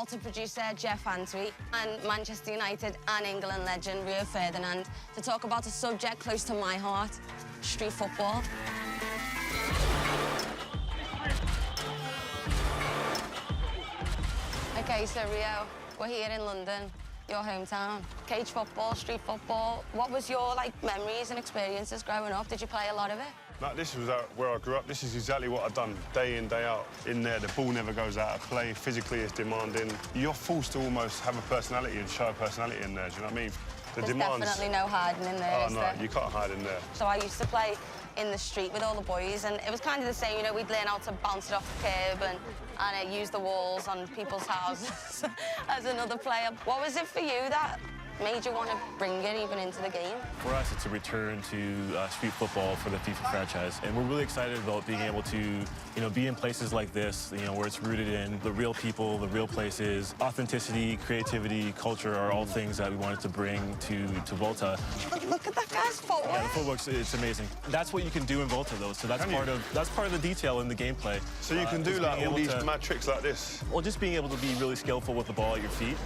Volta producer Jeff Antwi and Manchester United and England legend Rio Ferdinand to talk about a subject close to my heart, street football. Okay, so Rio, we're here in London, your hometown. Cage football, street football. What was your memories and experiences growing up? Did you play a lot of it? Like, this was where I grew up. This is exactly what I've done day in, day out. In there, the ball never goes out of play. Physically, it's demanding. You're forced to almost have a personality and show a personality in there. Do you know what I mean? There's definitely no hiding in there, is there? You can't hide in there. So I used to play in the street with all the boys, and it was kind of the same. You know, we'd learn how to bounce it off the curb and use the walls on people's houses as another player. What was it for you that made you want to bring it even into the game? For us, it's a return to street football for the FIFA franchise, and we're really excited about being able to, be in places like this, where it's rooted in the real people, the real places. Authenticity, creativity, culture are all things that we wanted to bring to Volta. Look at that guy's footwork. Yeah, the footwork's it's amazing. That's what you can do in Volta, though. So that's part of the detail in the gameplay. So you can do all these mad tricks like this. Well, just being able to be really skillful with the ball at your feet.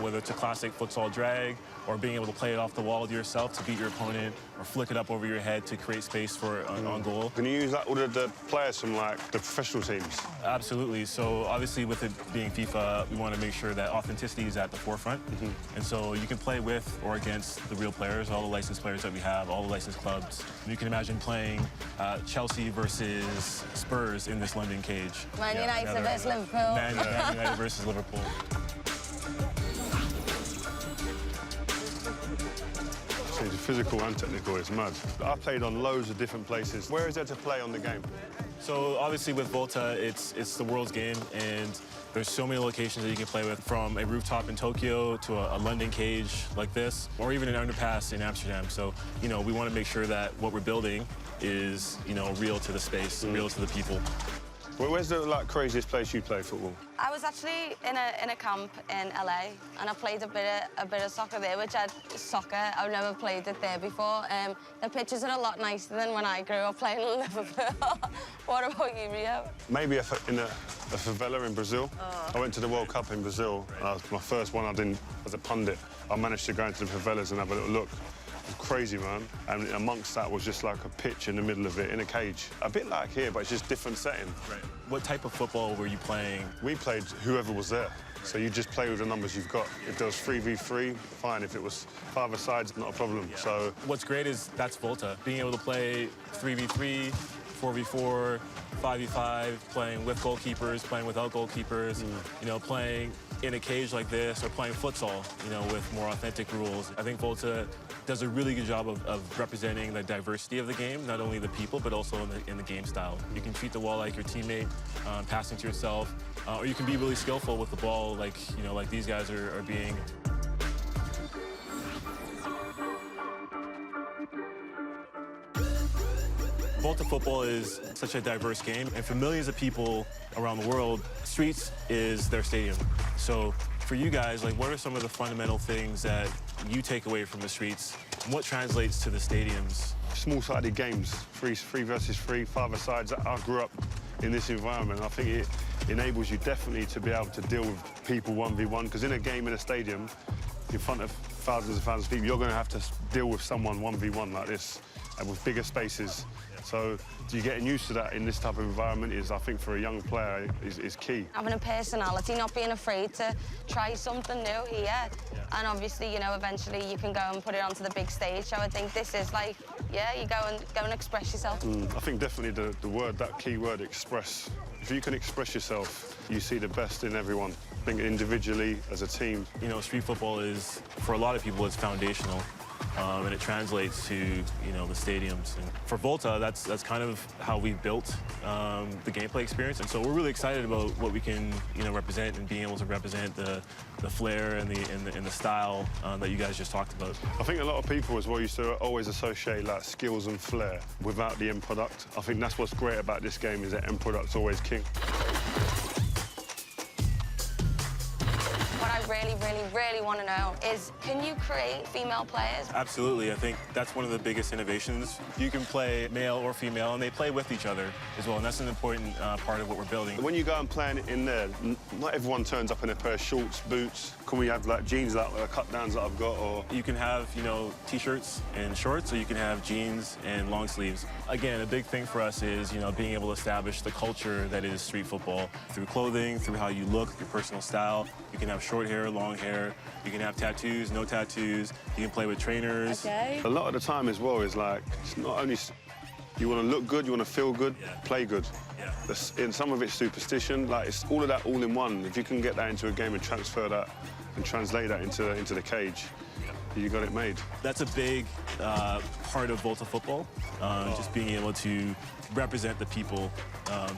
Whether it's a classic futsal drag or being able to play it off the wall to yourself to beat your opponent, or flick it up over your head to create space for on goal. Can you use all the players from the professional teams? Absolutely. So obviously, with it being FIFA, we want to make sure that authenticity is at the forefront. And so you can play with or against the real players, all the licensed players that we have, all the licensed clubs. You can imagine playing Chelsea versus Spurs in this London cage. Man United versus Liverpool. Man United versus Liverpool. It's physical and technical, it's mad. I've played on loads of different places. Where is there to play on the game? So obviously with Volta, it's the world's game, and there's so many locations that you can play with, from a rooftop in Tokyo to a London cage like this, or even an underpass in Amsterdam. So, we want to make sure that what we're building is, real to the space, real to the people. Where's the craziest place you play football? I was actually in a camp in LA, and I played a bit of soccer there, I've never played it there before. The pitches are a lot nicer than when I grew up playing in Liverpool. What about you, Rio? Maybe in a favela in Brazil. I went to the World Cup in Brazil. My first one I did as a pundit. I managed to go into the favelas and have a little look. It was crazy, man. And amongst that was just like a pitch in the middle of it, in a cage. A bit like here, but it's just different setting. Right. What type of football were you playing? We played whoever was there. So you just play with the numbers you've got. If there was 3v3, fine. If it was 5-a-sides, not a problem. Yeah. So what's great is that's Volta. Being able to play 3v3, 4v4, 5v5, playing with goalkeepers, playing without goalkeepers, playing in a cage like this, or playing futsal, with more authentic rules. I think Volta does a really good job of representing the diversity of the game, not only the people, but also in the game style. You can treat the wall like your teammate, passing to yourself, or you can be really skillful with the ball, like these guys are being. Volta football is such a diverse game, and for millions of people around the world, streets is their stadium. So for you guys, what are some of the fundamental things that you take away from the streets, and what translates to the stadiums? Small-sided games, 3 versus 3, 5-a-sides. I grew up in this environment. I think it enables you definitely to be able to deal with people 1v1, because in a game in a stadium, in front of thousands and thousands of people, you're going to have to deal with someone 1v1 like this, and with bigger spaces. So you getting used to that in this type of environment I think, for a young player, is key. Having a personality, not being afraid to try something new here. Yeah. And obviously, eventually you can go and put it onto the big stage. So I think this is you go and express yourself. I think definitely the word, that key word, express. If you can express yourself, you see the best in everyone. I think individually, as a team. Street football is, for a lot of people, it's foundational. And it translates to, the stadiums. And for Volta, that's kind of how we built the gameplay experience. And so we're really excited about what we can, represent, and being able to represent the flair and the style that you guys just talked about. I think a lot of people as well used to always associate skills and flair without the end product. I think that's what's great about this game, is that end product's always king. What I really want to know is, can you create female players? Absolutely. I think that's one of the biggest innovations. You can play male or female, and they play with each other as well, and that's an important part of what we're building. When you go and play in there, not everyone turns up in a pair of shorts, boots. Can we have like jeans, like cut-downs that I've got, or...? You can have, you know, T-shirts and shorts, or you can have jeans and long sleeves. Again, a big thing for us is, you know, being able to establish the culture that is street football through clothing, through how you look, your personal style. You can have short hair, long hair. You can have tattoos, no tattoos. You can play with trainers. Okay. A lot of the time as well is like, it's not only you want to look good, you want to feel good, play good. Yeah. In some of it's superstition, like it's all of that all in one. If you can get that into a game and transfer that and translate that into the cage, you got it made. That's a big part of Volta football, just being able to represent the people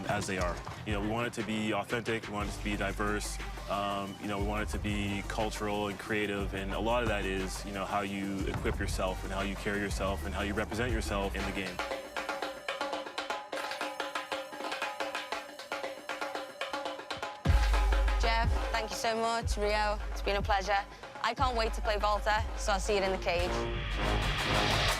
as they are. You know, we want it to be authentic, we want it to be diverse, you know, we want it to be cultural and creative, and a lot of that is, you know, how you equip yourself and how you carry yourself and how you represent yourself in the game. Jeff, thank you so much. Rio, it's been a pleasure. I can't wait to play Volta, so I'll see you in the cage.